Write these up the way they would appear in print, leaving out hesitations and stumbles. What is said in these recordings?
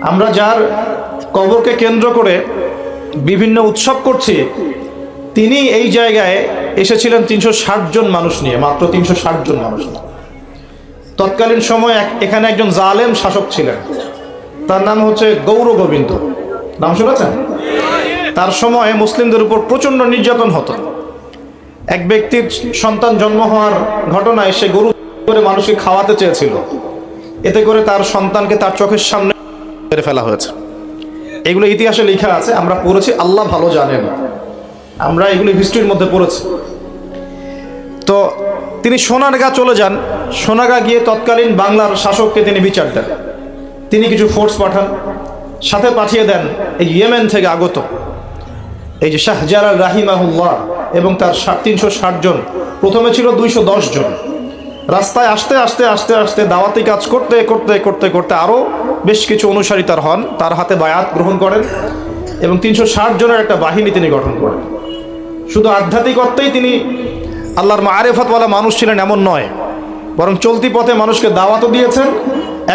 আমরা যার কবরকে কেন্দ্র করে বিভিন্ন উৎসব করছি, তিনি এই জায়গায় এসেছিলেন 360 জন মানুষ নিয়ে, মাত্র 360 জন মানুষ নিয়ে। তৎকালীন সময় এখানে একজন জালেম শাসক ছিলেন, তার নাম হচ্ছে গৌর গোবিন্দ। নাম শুনেছেন? তার সময় মুসলিমদের উপর প্রচণ্ড নির্যাতন হতো। এক ব্যক্তির সন্তান জন্ম হওয়ার ঘটনায় সে গরু করে মানুষকে খাওয়াতে চেয়েছিল, এতে করে তার সন্তানকে তার চোখের সামনে মেরে ফেলা হয়েছে। এগুলো ইতিহাসে লেখা আছে, আমরা পড়েছি, আল্লাহ ভালো জানেন, আমরা এগুলো হিস্ট্রির মধ্যে পড়েছি। তো তিনি সোনারগাঁ চলে যান। সোনারগাঁ গিয়ে তৎকালীন বাংলার শাসককে তিনি বিচার দেন। তিনি কিছু ফোর্স পাঠান, সাথে পাঠিয়ে দেন এই ইয়েমেন থেকে আগত এই যে শাহজালাল রাহিমাহুল্লাহ এবং তার 360 জন। প্রথমে ছিল 210 জন। রাস্তায় আস্তে আস্তে আস্তে আস্তে দাওয়াতি কাজ করতে করতে করতে করতে আরও বেশ কিছু অনুসারী তার হন, তার হাতে বায়াত গ্রহণ করেন এবং 360 জনের একটা বাহিনী তিনি গঠন করেন। শুধু আধ্যাত্মিকত্বেই তিনি আল্লাহর মারিফতওয়ালা মানুষ ছিলেন এমন নয়, বরং চলতি পথে মানুষকে দাওয়াতও দিয়েছেন।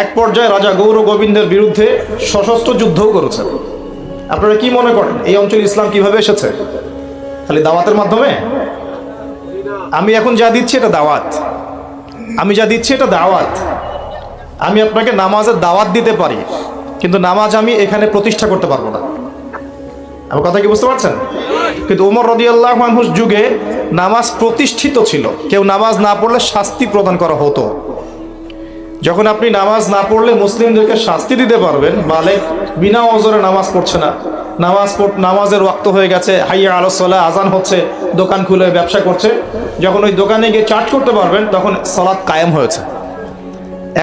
এক পর্যায়ে রাজা গৌর গোবিন্দের বিরুদ্ধে সশস্ত্র যুদ্ধও করেছেন। আপনারা কি মনে করেন এই অঞ্চলে ইসলাম কিভাবে এসেছে? খালি দাওয়াতের মাধ্যমে? আমি এখন যা দিচ্ছি এটা দাওয়াত, আমি যা দিচ্ছি এটা দাওয়াত। আমি আপনাকে নামাজের দাওয়াত দিতে পারি, কিন্তু নামাজ আমি এখানে প্রতিষ্ঠা করতে পারবো না। আমার কথা কি বুঝতে পারছেন? কিন্তু ওমর রাদিয়াল্লাহু আনহুর যুগে নামাজ প্রতিষ্ঠিত ছিল। কেউ নামাজ না পড়লে শাস্তি প্রদান করা হতো। যখন আপনি নামাজ না পড়লে মুসলিমদেরকে শাস্তি দিতে পারবেন, বালেগ বিনা ওযরে নামাজ পড়ছে না, নামাজের ওয়াক্ত হয়ে গেছে, হাইয়া আলাস সালাহ, আজান হচ্ছে, দোকান খুলে ব্যবসা করছে, যখন ওই দোকানে গিয়ে চার্জ করতে পারবেন তখন সালাত কায়েম হয়েছে।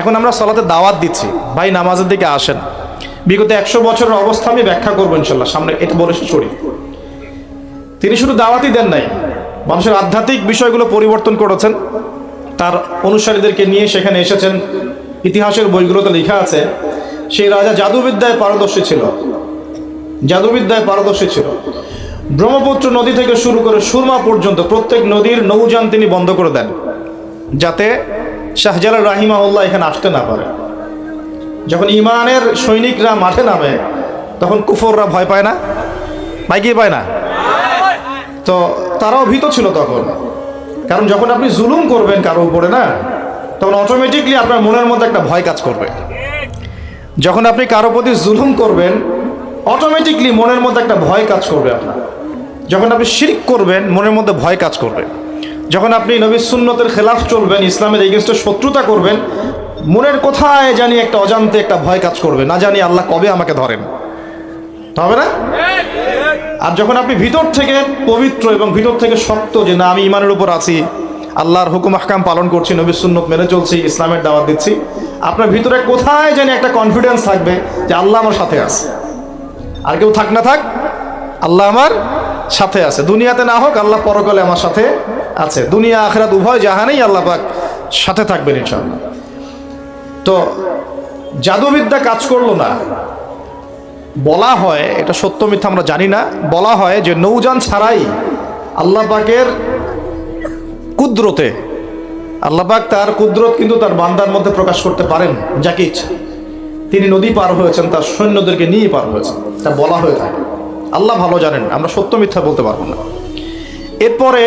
এখন আমরা সালাতে দাওয়াত দিচ্ছি, ভাই নামাজের দিকে আসেন। বিগত 100 বছরের অবস্থা আমি ব্যাখ্যা করবো ইনশাল্লাহ, সামনে এটা বলে ছড়ি। তিনি শুধু দাওয়াতই দেন নাই, মানুষের আধ্যাত্মিক বিষয়গুলো পরিবর্তন করেছেন। তার অনুসারীদেরকে নিয়ে সেখানে এসেছেন। ইতিহাসের বইগুলোতে লেখা আছে সেই রাজা জাদুবিদ্যায় পারদর্শী ছিল, জাদুবিদ্যায় পারদর্শী ছিল। ব্রহ্মপুত্র নদী থেকে শুরু করে সুরমা পর্যন্ত প্রত্যেক নদীর নৌযান তিনি বন্ধ করে দেন, যাতে শাহজালাল রাহিমাহুল্লাহ এখানে আসতে না পারে। যখন ইমানের সৈনিকরা মাঠে নামে তখন কুফররা ভয় পায় না? ভাই কি পায় না? তো তারাও ভীত ছিল তখন, কারণ যখন আপনি জুলুম করবেন কারো উপরে না, তখন অটোমেটিকলি আপনার মনের মধ্যে একটা ভয় কাজ করবে। যখন আপনি কারো প্রতি জুলুম করবেন অটোমেটিকলি মনের মধ্যে একটা ভয় কাজ করবে আপনার। যখন আপনি শিরক করবেন মনের মধ্যে ভয় কাজ করবে। যখন আপনি নবীর সুন্নতের খেলাফ চলবেন, ইসলামের এগেইনস্টে শত্রুতা করবেন, মনের কোথায় জানি একটা অজান্তে একটা ভয় কাজ করবে, না জানি আল্লাহ কবে আমাকে ধরেন, হবে না? আর যখন আপনি ভিতর থেকে পবিত্র এবং ভিতর থেকে শক্ত, যে না আমি ইমানের উপর আছি, আল্লাহর হুকুম আহকাম পালন করছি, নবীর সুন্নত মেনে চলছি, ইসলামের দাওয়াত দিচ্ছি, আপনার ভিতরে কোথায় জানি একটা কনফিডেন্স থাকবে যে আল্লাহ আমার সাথে আছে। আর কেউ থাক না থাক, আল্লাহ আমার সাথে আছে। দুনিয়াতে না হোক, আল্লাহ পরকালে আমার সাথে আছে। দুনিয়া আখিরাত উভয় জাহানেই আল্লাহ পাক সাথে থাকবেন ইনশাআল্লাহ। তো জাদুবিদ্যা কাজ করলো না। বলা হয়, এটা সত্য মিথ্যা আমরা জানি না, বলা হয় যে নৌযান ছাড়াই আল্লাহ পাকের কুদরতে, আল্লাহ পাক তার কুদরত কিন্তু তার বান্দার মধ্যে প্রকাশ করতে পারেন যাকে ইচ্ছা। তিনি নদী পার হয়েছেন, তার সৈন্যদেরকে নিয়ে পার হয়েছেন, তা বলা হয়ে থাকে। আল্লাহ ভালো জানেন, আমরা সত্য মিথ্যা বলতে পারবো না। এরপরে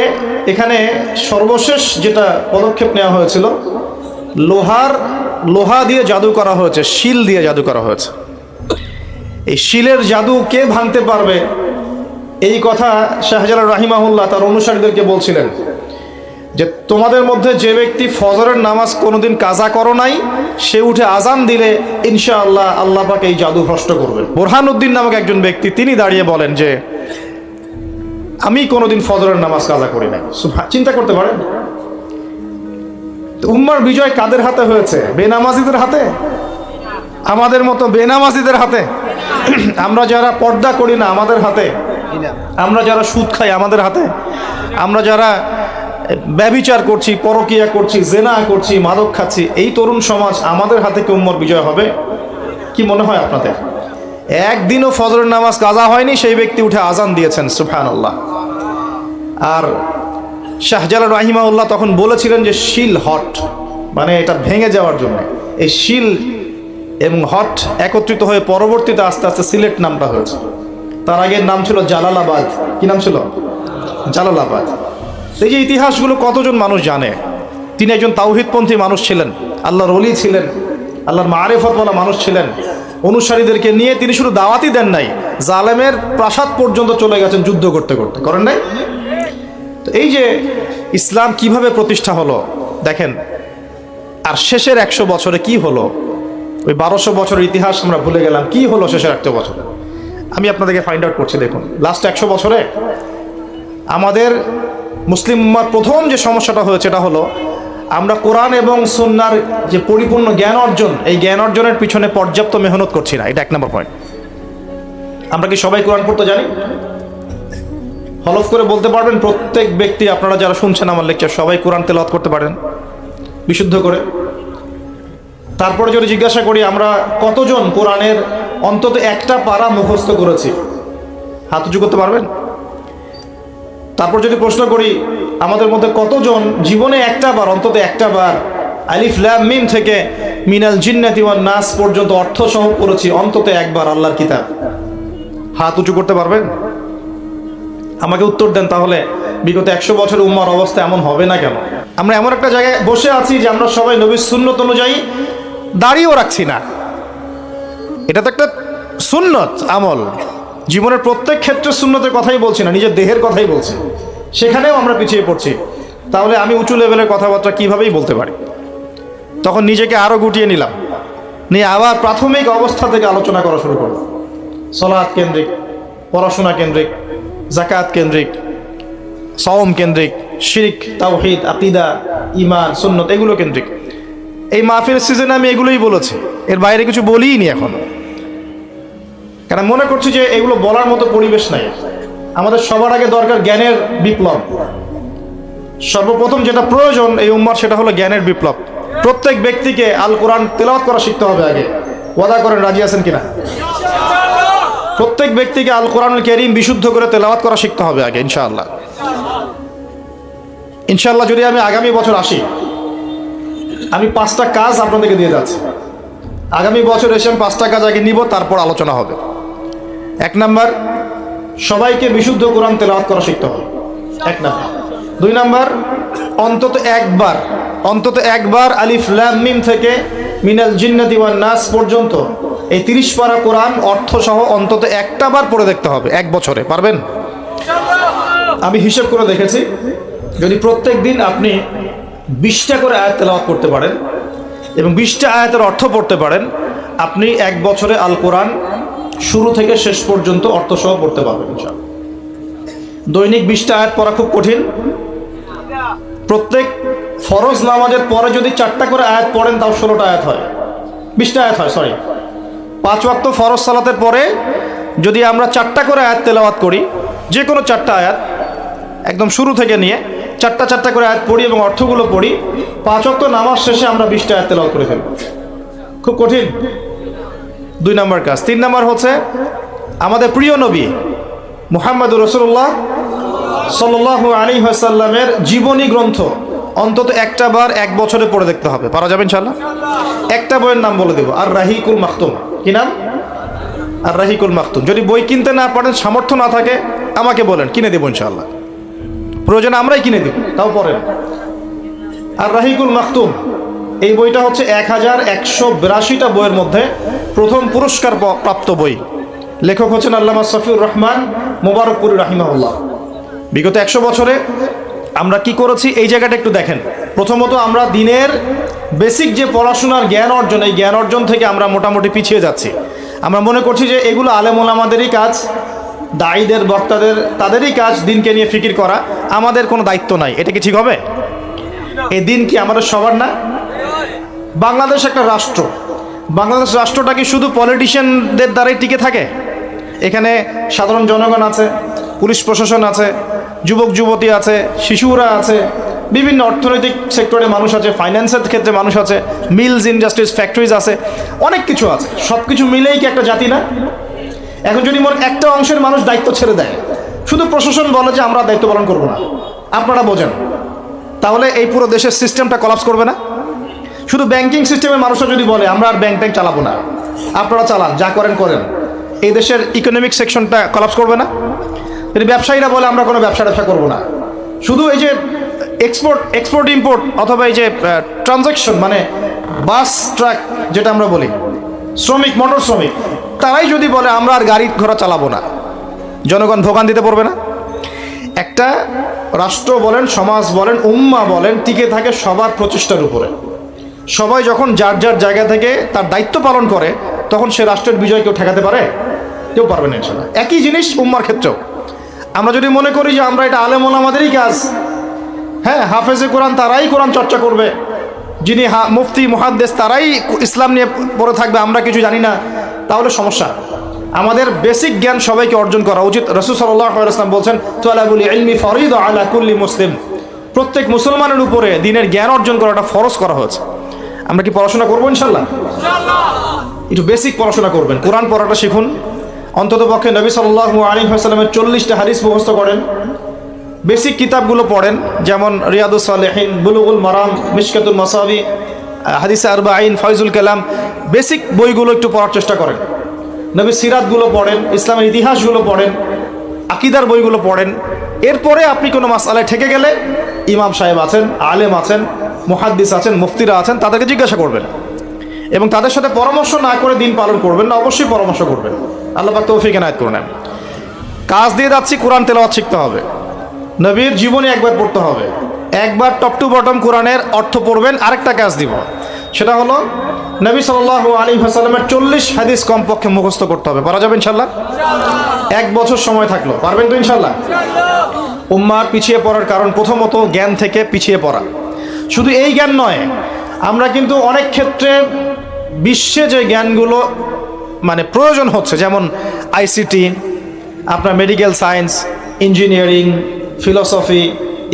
এখানে সর্বশেষ যেটা পদক্ষেপ নেওয়া হয়েছিল, লোহা দিয়ে জাদু করা হয়েছে, শিল দিয়ে জাদু করা হয়েছে। এই শিলের জাদু কে ভাঙতে পারবে, এই কথা শাহজালাল রাহিমাহুল্লাহ তার অনুসারীদেরকে বলছিলেন যে তোমাদের মধ্যে যে ব্যক্তি ফজরের নামাজ কোনোদিন কাজা করো নাই, সে উঠে আজান দিলে ইনশাআল্লাহ আল্লাহ পাক এই জাদু ভ্রষ্ট করবেন। বোরহানউদ্দিন নামক একজন ব্যক্তি, তিনি দাঁড়িয়ে বলেন যে আমি কোনোদিন ফজরের নামাজ কাজা করি নাই। চিন্তা করতে পারেন, উম্মার বিজয় কাদের হাতে হয়েছে? বেনামাজিদের হাতে, আমাদের মতো বেনামাজিদের হাতে। আমরা যারা পর্দা করি না আমাদের হাতে, আমরা যারা সুদ খাই আমাদের হাতে, আমরা যারা ব্যভিচার করছি, পরকিয়া করছি, জেনা করছি, মাদক খাচ্ছি, এই তরুণ সমাজ, আমাদের হাতে কি উম্মর বিজয় হবে? কি মনে হয় আপনাদের? একদিনও ফজরের নামাজ কাজা হয়নি, সেই ব্যক্তি উঠে আজান দিয়েছেন, সুবহানাল্লাহ। আর শাহজালাল রাহিমাহুল্লাহ তখন বলেছিলেন যে শিল হট, মানে এটা ভেঙে যাওয়ার জন্য। এই শিল এবং হট একত্রিত হয়ে পরবর্তীতে আস্তে আস্তে সিলেট নামটা হয়েছে। তার আগের নাম ছিল জালালাবাদ। কি নাম ছিল? জালালাবাদ। এই যে ইতিহাসগুলো কতজন মানুষ জানে? তিনি একজন তাওহীদপন্থী মানুষ ছিলেন, আল্লাহর ওলি ছিলেন, আল্লাহর মারিফতওয়ালা মানুষ ছিলেন। অনুসারীদেরকে নিয়ে তিনি শুধু দাওয়াতই দেন নাই, জালেমের প্রাসাদ পর্যন্ত চলে গেছেন যুদ্ধ করতে করতে, করেন নাই? তো এই যে ইসলাম কিভাবে প্রতিষ্ঠা হলো দেখেন। আর শেষের 100 বছরে কি হলো? ওই 1200 বছরের ইতিহাস আমরা ভুলে গেলাম, কি হলো শেষের 100 বছরে? আমি আপনাদেরকে ফাইন্ড আউট করছি। দেখুন, লাস্ট 100 বছরে আমাদের মুসলিম উম্মার প্রথম যে সমস্যাটা হয়েছে এটা হলো আমরা কোরআন এবং সুন্নাহর যে পরিপূর্ণ জ্ঞান অর্জন, এই জ্ঞান অর্জনের পিছনে পর্যাপ্ত মেহনত করছি না। এটা 1 নম্বর পয়েন্ট। আমরা কি সবাই কোরআন পড়তে জানি? হলফ করে বলতে পারবেন প্রত্যেক ব্যক্তি, আপনারা যারা শুনছেন আমার লেকচার, সবাই কোরআন তেলাওয়াত করতে পারেন বিশুদ্ধ করে? তারপরে যদি জিজ্ঞাসা করি আমরা কতজন কোরআনের অন্তত একটা পারা মুখস্থ করেছি, হাত উঁচু করতে পারবেন? তারপর যদি প্রশ্ন করি আমাদের মধ্যে কতজন জীবনে একটা বার, অন্তত একটা বার আলিফ লাম মিম থেকে মিনাল জিন্নাতি ওয়ান নাস পর্যন্ত অর্থ সহ পড়েছি অন্তত একবার আল্লাহর কিতাব, হাত উঁচু করতে পারবেন? আমাকে উত্তর দেন। তাহলে বিগত 100 বছরের উম্মার অবস্থা এমন হবে না কেন? আমরা এমন একটা জায়গায় বসে আছি যে আমরা সবাই নবীর সুন্নত অনুযায়ী দাড়িও রাখছি না। এটা তো একটা সুন্নত আমল, জীবনের প্রত্যেক ক্ষেত্রে সুন্নতের কথাই বলছি না, নিজের দেহের কথাই বলছি, সেখানেও আমরা পিছিয়ে পড়ছি। তাহলে আমি উঁচু লেভেলের কথাবার্তা কীভাবেই বলতে পারি? তখন নিজেকে আরও গুটিয়ে নিলাম, নিয়ে আবার প্রাথমিক অবস্থা থেকে আলোচনা করা শুরু করলাম। সলাৎ কেন্দ্রিক, পড়াশোনা কেন্দ্রিক, জাকাত কেন্দ্রিক, সওম কেন্দ্রিক, শিরক, তাওহীদ, আকীদা, ঈমান, সুন্নত এগুলো কেন্দ্রিক। এই মাহফিল সিজনে আমি এগুলোই বলেছি, এর বাইরে কিছু বলিই নি এখন, কারণ মনে করছি যে এগুলো বলার মতো পরিবেশ নাই। আমাদের সবার আগে দরকার জ্ঞানের বিপ্লব। সর্বপ্রথম যেটা প্রয়োজন এই উম্মার, সেটা হলো জ্ঞানের বিপ্লব। প্রত্যেক ব্যক্তিকে আল কোরআন তেলাওয়াত করা শিখতে হবে আগে। ওয়াদা করেন, রাজি আছেন কিনা? প্রত্যেক ব্যক্তিকে আল কোরআনুল কারীম বিশুদ্ধ করে তেলাওয়াত করা শিখতে হবে আগে, ইনশাআল্লাহ। ইনশাআল্লাহ যদি আমি আগামী বছর আসি, আমি 5টা কাজ আপনাদেরকে দিয়ে যাচ্ছি। আগামী বছর এসে আমি 5টা কাজ আগে নিব, তারপর আলোচনা হবে। 1 নাম্বার, সবাইকে বিশুদ্ধ কোরআন তেলাওয়াত করা শিখতে হবে, 1 নাম্বার। 2 নাম্বার, অন্তত একবার আলিফ লাম মিম থেকে মিনাল জিন্নাতি ওয়ান নাস পর্যন্ত এই 30 পারা কোরআন অর্থ সহ অন্তত একটা বার পড়ে দেখতে হবে 1 বছরে। পারবেন? আমি হিসাব করে দেখেছি, যদি প্রত্যেক দিন আপনি 20টা করে আয়াত তেলাওয়াত করতে পারেন এবং 20টা আয়াতের অর্থ পড়তে পারেন, আপনি 1 বছরে আল কোরআন শুরু থেকে শেষ পর্যন্ত অর্থ সহ পড়তে পারবেন ইনশাআল্লাহ। দৈনিক 20টা আয়াত পড়া খুব কঠিন। প্রত্যেক ফরজ নামাজের পরে যদি 4টা করে আয়াত পড়েন, তাও 16টা আয়াত হয়, 20টা আয়াত হয়, সরি। 5 ওয়াক্ত ফরজ সালাতের পরে যদি আমরা 4টা করে আয়াত তেলাওয়াত করি, যে কোনো 4টা আয়াত একদম শুরু থেকে নিয়ে 4টা করে আয়াত পড়ি এবং অর্থগুলো পড়ি, 5 ওয়াক্ত নামাজ শেষে আমরা 20টা আয়াত তেলাওয়াত করে ফেলব। খুব কঠিন। 2 নম্বর কাজ। 3 নম্বর হচ্ছে আমাদের প্রিয় নবী মুহাম্মদুর রাসূলুল্লাহ সাল্লাল্লাহু আলাইহি ওয়াসাল্লামের জীবনী গ্রন্থ অন্তত একটা বার 1 বছরে পড়ে দেখতে হবে। পারা যাবে ইনশাআল্লাহ? একটা বইয়ের নাম বলে দেব, আর রাহিকুল মাখতুম। কি নাম? আর রাহিকুল মাখতুম। যদি বই কিনতে না পারেন, সামর্থ্য না থাকে, আমাকে বলেন, কিনে দেবো ইনশাআল্লাহ। প্রয়োজনে আমরাই কিনে দেব, তাও পড়েন। আর রাহিকুল মাখতুম এই বইটা হচ্ছে 1182টা বইয়ের মধ্যে প্রথম পুরস্কার প্রাপ্ত বই। লেখক হচ্ছেন আল্লামা সফিউর রহমান মোবারকপুরী রাহিমাহুল্লাহ। বিগত 100 বছরে আমরা কি করেছি এই জায়গাটা একটু দেখেন। প্রথমত আমরা দিনের বেসিক যে পড়াশোনার জ্ঞান অর্জন, এই জ্ঞান অর্জন থেকে আমরা মোটামুটি পিছিয়ে যাচ্ছি। আমরা মনে করছি যে এগুলো আলেম ওলামাদেরই কাজ, দায়ীদের, বক্তাদের, তাদেরই কাজ দিনকে নিয়ে ফিকির করা, আমাদের কোনো দায়িত্ব নাই। এটা কি ঠিক হবে? এই দিন কি আমাদের সবার না? বাংলাদেশ একটা রাষ্ট্র। বাংলাদেশ রাষ্ট্রটা কি শুধু পলিটিশিয়ানদের দ্বারাই টিকে থাকে? এখানে সাধারণ জনগণ আছে, পুলিশ প্রশাসন আছে, যুবক যুবতী আছে, শিশুরা আছে, বিভিন্ন অর্থনৈতিক সেক্টরে মানুষ আছে, ফাইন্যান্সের ক্ষেত্রে মানুষ আছে, মিলস, ইন্ডাস্ট্রিজ, ফ্যাক্টরিজ আছে, অনেক কিছু আছে। সব কিছু মিলেই কি একটা জাতি না? এখন যদি মোট একটা অংশের মানুষ দায়িত্ব ছেড়ে দেয়, শুধু প্রশাসন বলে যে আমরা দায়িত্ব পালন করবো না, আপনারা বোঝেন, তাহলে এই পুরো দেশের সিস্টেমটা কলাপস করবে না? শুধু ব্যাংকিং সিস্টেমের মানুষরা যদি বলে আমরা আর ব্যাংক চালাবো না, আপনারা চালান, যা করেন করেন, এই দেশের ইকোনমিক সেকশনটা কলাপস করবে না? যদি ব্যবসায়ীরা বলে আমরা কোনো ব্যবসা করবো না, শুধু এই যে এক্সপোর্ট ইম্পোর্ট অথবা এই যে ট্রানজ্যাকশন মানে বাস ট্রাক যেটা আমরা বলি, শ্রমিক মোটর শ্রমিক, তারাই যদি বলে আমরা আর গাড়ি ঘোড়া চালাবো না, জনগণ ভোগান্তিতে পড়বে না? একটা রাষ্ট্র বলেন, সমাজ বলেন, উম্মা বলেন, টিকে থাকে সবার প্রচেষ্টার উপরে। সবাই যখন যার যার জায়গা থেকে তার দায়িত্ব পালন করে, তখন সে রাষ্ট্রের বিজয় কেউ ঠেকাতে পারে? কেউ পারবে না ইনশাআল্লাহ। একই জিনিস উম্মার ক্ষেত্রেও। আমরা যদি মনে করি যে আমরা এটা আলেম ওলামাদেরই কাজ, হ্যাঁ, হাফেজে কোরআন তারাই কোরআন চর্চা করবে, যিনি মুফতি মুহাদ্দিস তারাই ইসলাম নিয়ে পড়ে থাকবে, আমরা কিছু জানি না, তাহলে সমস্যা। আমাদের বেসিক জ্ঞান সবাইকে অর্জন করা উচিত। রাসূল সাল্লাল্লাহু আলাইহি ওয়াসাল্লাম বলছেন, তালাবুল ইলমি ফরিদা আলা কুল্লি মুসলিম, প্রত্যেক মুসলমানের উপরে দিনের জ্ঞান অর্জন করাটা ফরজ করা হয়েছে। আমরা কি পড়াশোনা করবো ইনশাআল্লাহ? একটু বেসিক পড়াশোনা করবেন, কোরআন পড়াটা শিখুন, অন্ততপক্ষে নবী সাল্লাল্লাহু আলাইহি ওয়াসাল্লামের 40টা হাদিস মুখস্থ করেন, বেসিক কিতাবগুলো পড়েন, যেমন রিয়াদুস সালেহিন, বুলুগুল মারাম, মিশকাতুল মাসাবি, হাদিসে আরবাঈন, ফয়জুল কালাম, বেসিক বইগুলো একটু পড়ার চেষ্টা করেন। নবী সিরাতগুলো পড়েন, ইসলামের ইতিহাসগুলো পড়েন, আকিদার বইগুলো পড়েন। এরপরে আপনি কোনো মাসআলায় ঠেকে গেলে ইমাম সাহেব আছেন, আলেম আছেন, মুহাদ্দিস আছেন, মুফতিরা আছেন, তাদেরকে জিজ্ঞাসা করবেন এবং তাদের সাথে পরামর্শ না করে দিন পালন করবেন না, অবশ্যই পরামর্শ করবেন। আল্লাহ পাক তৌফিক এনায়েত করুন। কাজ দিয়ে যাচ্ছি, কোরআন তেলাওয়াত শিখতে হবে, নবীর জীবনী একবার পড়তে হবে, একবার টপ টু বটম কোরআনের অর্থ পড়বেন। আরেকটা কাজ দিব, সেটা হলো নবী সাল্লাল্লাহু আলাইহি ওয়াসাল্লামের 40 হাদিস কমপক্ষে মুখস্থ করতে হবে। পারা যাবে ইনশাআল্লাহ? 1 বছর সময় থাকলো, পারবেন তো ইনশাআল্লাহ? উম্মার পিছিয়ে পড়ার কারণ প্রথমত জ্ঞান থেকে পিছিয়ে পড়া। শুধু এই জ্ঞান নয়, আমরা কিন্তু অনেক ক্ষেত্রে বিশ্বে যে জ্ঞানগুলো মানে প্রয়োজন হচ্ছে, যেমন আইসিটি, আপনার medical science, engineering, philosophy,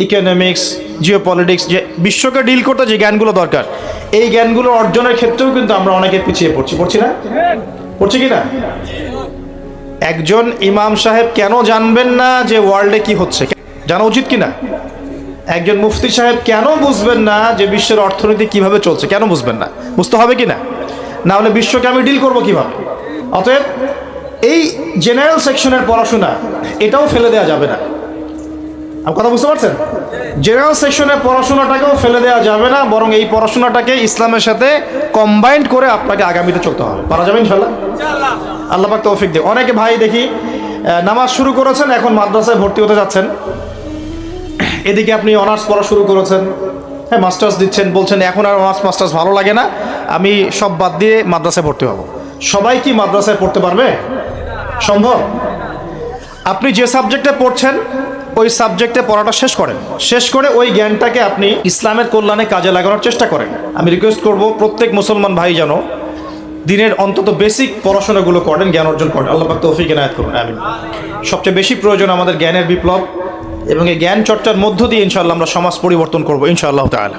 economics, geopolitics, যে বিশ্বকে ডিল করতে যে জ্ঞানগুলো দরকার, এই জ্ঞানগুলো অর্জনের ক্ষেত্রেও কিন্তু আমরা অনেকে পিছিয়ে পড়ছি না? পড়ছি কি না? একজন ইমাম সাহেব কেন জানবেন না যে ওয়ার্ল্ডে কি হচ্ছে? জানা উচিত কি না? একজন মুফতি সাহেব কেন বুঝবেন না যে বিশ্বের অর্থনীতি কিভাবে চলছে? কেন বুঝবেন না? বুঝতে হবে কি না? না হলে বিশ্বকে আমি ডিল করবো কিভাবে? অতএব এই জেনারেল সেকশনের পড়াশোনা এটাও ফেলে দেওয়া যাবে না। আপনি কথা বুঝতে পারছেন? জেনারেল সেকশনের পড়াশোনাটাকেও ফেলে দেওয়া যাবে না, বরং এই পড়াশোনাটাকে ইসলামের সাথে কম্বাইন্ড করে আপনাকে আগামীতে চলতে হবে। পারা যাবে ইনশাআল্লাহ? আল্লাহ পাক তৌফিক দেয়। অনেকে ভাই দেখি নামাজ শুরু করেছেন, এখন মাদ্রাসায় ভর্তি হতে যাচ্ছেন, এদিকে আপনি অনার্স পড়া শুরু করেছেন, হ্যাঁ, মাস্টার্স দিচ্ছেন, বলছেন এখন আর অনার্স মাস্টার্স ভালো লাগে না, আমি সব বাদ দিয়ে মাদ্রাসায় ভর্তি হব। সবাই কি মাদ্রাসায় পড়তে পারবে? সম্ভব? আপনি যে সাবজেক্টে পড়ছেন ওই সাবজেক্টে পড়াটা শেষ করে ওই জ্ঞানটাকে আপনি ইসলামের কল্যাণে কাজে লাগানোর চেষ্টা করেন। আমি রিকোয়েস্ট করব প্রত্যেক মুসলমান ভাই যেন দিনের অন্তত বেসিক পড়াশোনাগুলো করেন, জ্ঞান অর্জন করেন। আল্লাহ পাক তৌফিক এনায়েত করুন, আমিন। সবচেয়ে বেশি প্রয়োজন আমাদের জ্ঞানের বিপ্লব, এবং এই জ্ঞান চর্চার মধ্য দিয়ে ইনশাআল্লাহ আমরা সমাজ পরিবর্তন করবো ইনশাআল্লাহ তাআলা।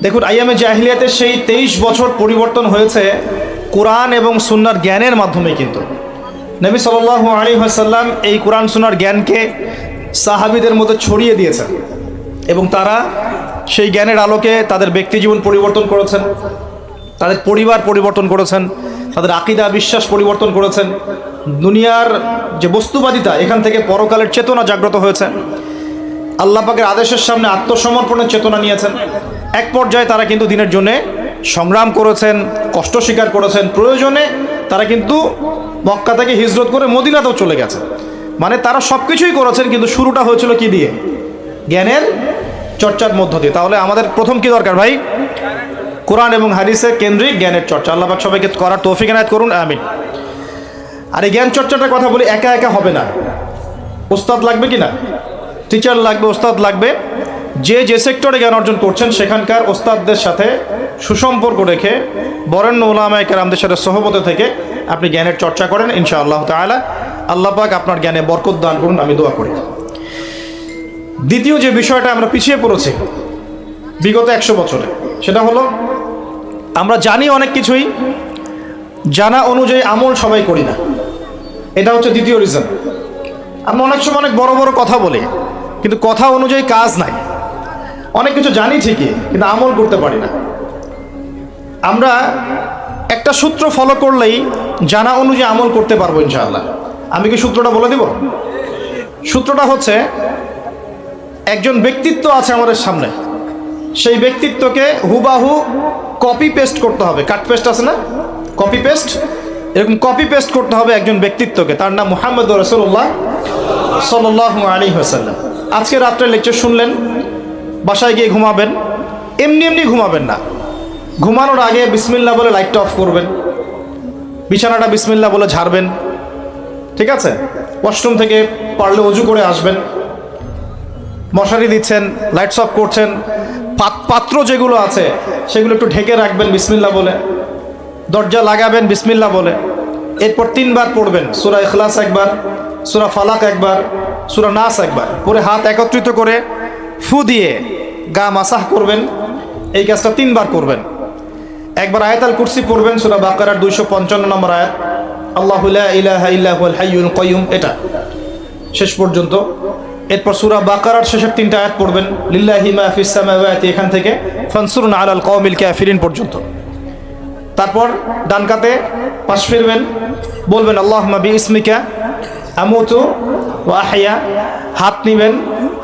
দেখুন, আইয়ামে জাহিলিয়াতের সেই 23 বছর পরিবর্তন হয়েছে কোরআন এবং সুন্নাহর জ্ঞানের মাধ্যমে। কিন্তু নবী সাল্লাল্লাহু আলাইহি ওয়াসাল্লাম এই কোরআন সুন্নাহর জ্ঞানকে সাহাবীদের মধ্যে ছড়িয়ে দিয়েছেন এবং তারা সেই জ্ঞানের আলোকে তাদের ব্যক্তিজীবন পরিবর্তন করেছেন, তাদের পরিবার পরিবর্তন করেছেন, তাদের আকীদা বিশ্বাস পরিবর্তন করেছেন। দুনিয়ার যে বস্তুবাদিতা, এখান থেকে পরকালের চেতনা জাগ্রত হয়েছে। আল্লাহ পাকের আদেশের সামনে আত্মসমর্পণের চেতনা নিয়েছেন। এক পর্যায়ে তারা কিন্তু দিনের জন্য সংগ্রাম করেছেন, কষ্ট স্বীকার করেছেন। প্রয়োজনে তারা কিন্তু মক্কা থেকে হিজরত করে মদিনাতেও চলে গেছে। মানে তারা সব কিছুই করেছেন, কিন্তু শুরুটা হয়েছিল কি দিয়ে? জ্ঞানের চর্চার মধ্য দিয়ে। তাহলে আমাদের প্রথম কি দরকার ভাই? কোরআন এবং হাদিসের কেন্দ্রিক জ্ঞানের চর্চা। আল্লাহ পাক সবাইকে করার তৌফিক এনায়েত করুন, আমিন। আর এই জ্ঞান চর্চাটার কথা বলি, একা একা হবে না, ওস্তাদ লাগবে কি না? টিচার লাগবে, ওস্তাদ লাগবে। যে সেক্টরে জ্ঞান অর্জন করছেন সেখানকার ওস্তাদদের সাথে সুসম্পর্ক রেখে বরেণ্য উলামায়ে কেরামদের সাথে সহবতে থেকে আপনি জ্ঞানের চর্চা করেন ইনশাআল্লাহ তাআলা। আল্লাহ পাক আপনার জ্ঞানে বরকত দান করুন, আমি দোয়া করি। দ্বিতীয় যে বিষয়টা আমরা পিছিয়ে পড়েছি বিগত 100 বছরে, সেটা হলো আমরা জানি অনেক কিছুই, জানা অনুযায়ী আমল সবাই করি না। এটা হচ্ছে দ্বিতীয় রিজন। আমরা অনেক সময় অনেক বড় বড় কথা বলি, কিন্তু কথা অনুযায়ী কাজ নাই। অনেক কিছু জানি ঠিকই, কিন্তু আমল করতে পারি না। আমরা একটা সূত্র ফলো করলেই জানা অনুযায়ী আমল করতে পারবো ইনশাআল্লাহ। আমি কি সূত্রটা বলে দিব? সূত্রটা হচ্ছে, একজন ব্যক্তিত্ব আছে আমাদের সামনে, সেই ব্যক্তিত্বকে হুবাহু কপি পেস্ট করতে হবে। কাট পেস্ট আছে না, কপি পেস্ট, এরকম কপি পেস্ট করতে হবে একজন ব্যক্তিত্বকে। তার নাম মুহাম্মদ রাসূলুল্লাহ সাল্লাল্লাহু আলাইহি ওয়াসাল্লাম। আজকে রাত্রে লেকচার শুনলেন, বাসায় গিয়ে ঘুমাবেন, এমনি এমনি ঘুমাবেন না। ঘুমানোর আগে বিসমিল্লাহ বলে লাইটটা অফ করবেন, বিছানাটা বিসমিল্লাহ বলে ঝাড়বেন, ঠিক আছে? ওয়াশরুম থেকে পারলে অজু করে আসবেন, মশারি দিচ্ছেন, লাইটস অফ করছেন, পাত্র যেগুলো আছে সেগুলো একটু ঢেকে রাখবেন বিসমিল্লাহ বলে, দরজা লাগাবেন বিসমিল্লাহ বলে। এরপর 3 বার পড়বেন সূরা ইখলাস একবার, সূরা ফালাক একবার, সূরা নাস একবার, পরে হাত একত্রিত করে ফু দিয়ে গা মাসাহ করবেন। এই কাজটা 3 বার করবেন। একবার আয়াতুল কুরসি পড়বেন, সূরা বাকারার 255 নম্বর আয়াত, আল্লাহু লা ইলাহা ইল্লা হুয়াল হাইয়ুল কাইয়ুম, এটা শেষ পর্যন্ত। এরপর সূরা বাকারার শেষের 3টা আয়াত পড়বেন, লিল্লাহি মা ফিস সামাওয়াতি, এখান থেকে ফানসুরনা আলাল কওমিল কাফিরিন পর্যন্ত। তারপর ডান কাতে পাশ ফিরবেন, বলবেন আল্লাহুম্মা বিইসমিকা আমুতু ওয়া আহইয়া। হাত নিবেন,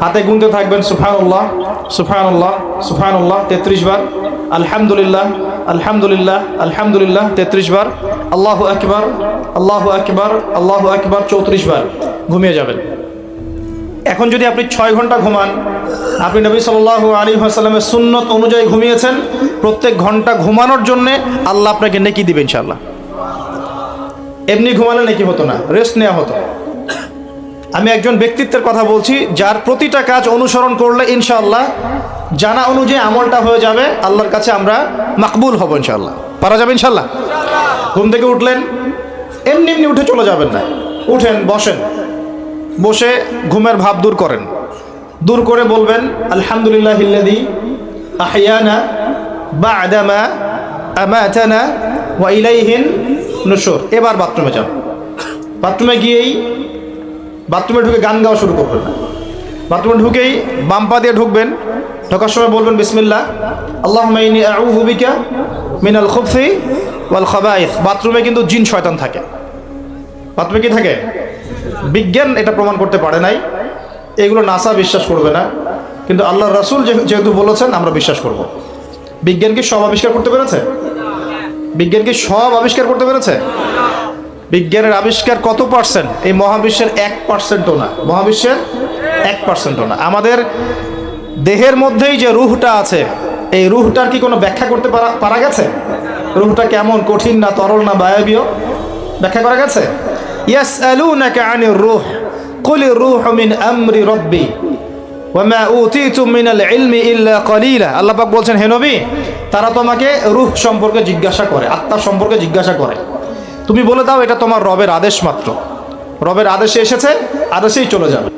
হাতে গুনতে থাকবেন সুবহানাল্লাহ সুবহানাল্লাহ সুবহানাল্লাহ 33 বার, আলহামদুলিল্লাহ আলহামদুলিল্লাহ আলহামদুলিল্লাহ 33 বার, আল্লাহু আকবার আল্লাহু আকবার আল্লাহু আকবার 34 বার। ঘুমিয়ে যাবেন। এখন যদি আপনি 6 ঘন্টা ঘুমান, আপনি নবী সাল্লাল্লাহু আলাইহি ওয়াসাল্লামের সুন্নত অনুযায়ী ঘুমিয়েছেন, প্রত্যেক ঘন্টা ঘুমানোর জন্যে আল্লাহ আপনাকে নেকি দিবেন ইনশাআল্লাহ। এমনি ঘুমালে নেকি হতো না, রেস্ট নেওয়া হতো। আমি একজন ব্যক্তিত্বের কথা বলছি, যার প্রতিটা কাজ অনুসরণ করলে ইনশাআল্লাহ জানা অনুযায়ী আমলটা হয়ে যাবে, আল্লাহর কাছে আমরা মাকবুল হব ইনশাআল্লাহ। পারা যাবে ইনশাআল্লাহ। ঘুম থেকে উঠলেন, এমনি এমনি উঠে চলে যাবেন না। উঠেন, বসেন, বসে ঘুমের ভাব দূর করেন, দূর করে বলবেন আলহামদুলিল্লাহিল্লাযী আহইয়ানা বা'দা মা আমাতানা ওয়া ইলাইহিন নুশুর। এবার বাথরুমে যান। বাথরুমে গিয়েই বাথরুমে ঢুকে গান গাওয়া শুরু করবেন না। বাথরুমে ঢুকেই বাম পা দিয়ে ঢুকবেন, ঢোকার সময় বলবেন বিসমিল্লাহ, আল্লাহুম্মা ইন্নী আউযু বিকা মিনাল খুবসি ওয়াল খাবাইস। বাথরুমে কিন্তু জিন শয়তান থাকে। বাথরুমে কি থাকে? বিজ্ঞান এটা প্রমাণ করতে পারে নাই, এগুলো নাসা বিশ্বাস করবে না, কিন্তু আল্লাহর রাসূল যেহেতু বলেছেন আমরা বিশ্বাস করব। বিজ্ঞান কি সব আবিষ্কার করতে পেরেছে? বিজ্ঞান কি সব আবিষ্কার করতে পেরেছে? বিজ্ঞানের আবিষ্কার কত পার্সেন্ট? এই মহাবিশ্বের 1%ও না। মহাবিশ্বের 1%ও না। আমাদের দেহের মধ্যেই যে রুহটা আছে, এই রুহটার কি কোনো ব্যাখ্যা করতে পারা গেছে? রুহটা কেমন, কঠিন না তরল না বায়বীয়, ব্যাখ্যা করা গেছে? ইয়াসআলুনাকা আনির রূহ কুলির রূহু মিন আমরি রাব্বি ওয়া মা উতীতুম মিনাল ইলমি ইল্লা কলিলা। আল্লাহ পাক বলছেন, হে নবী, তারা তোমাকে রূহ সম্পর্কে জিজ্ঞাসা করে, আত্মা সম্পর্কে জিজ্ঞাসা করে, তুমি বলে দাও এটা তোমার রবের আদেশ মাত্র। রবের আদেশে এসেছে, আদেশেই চলে যাবে।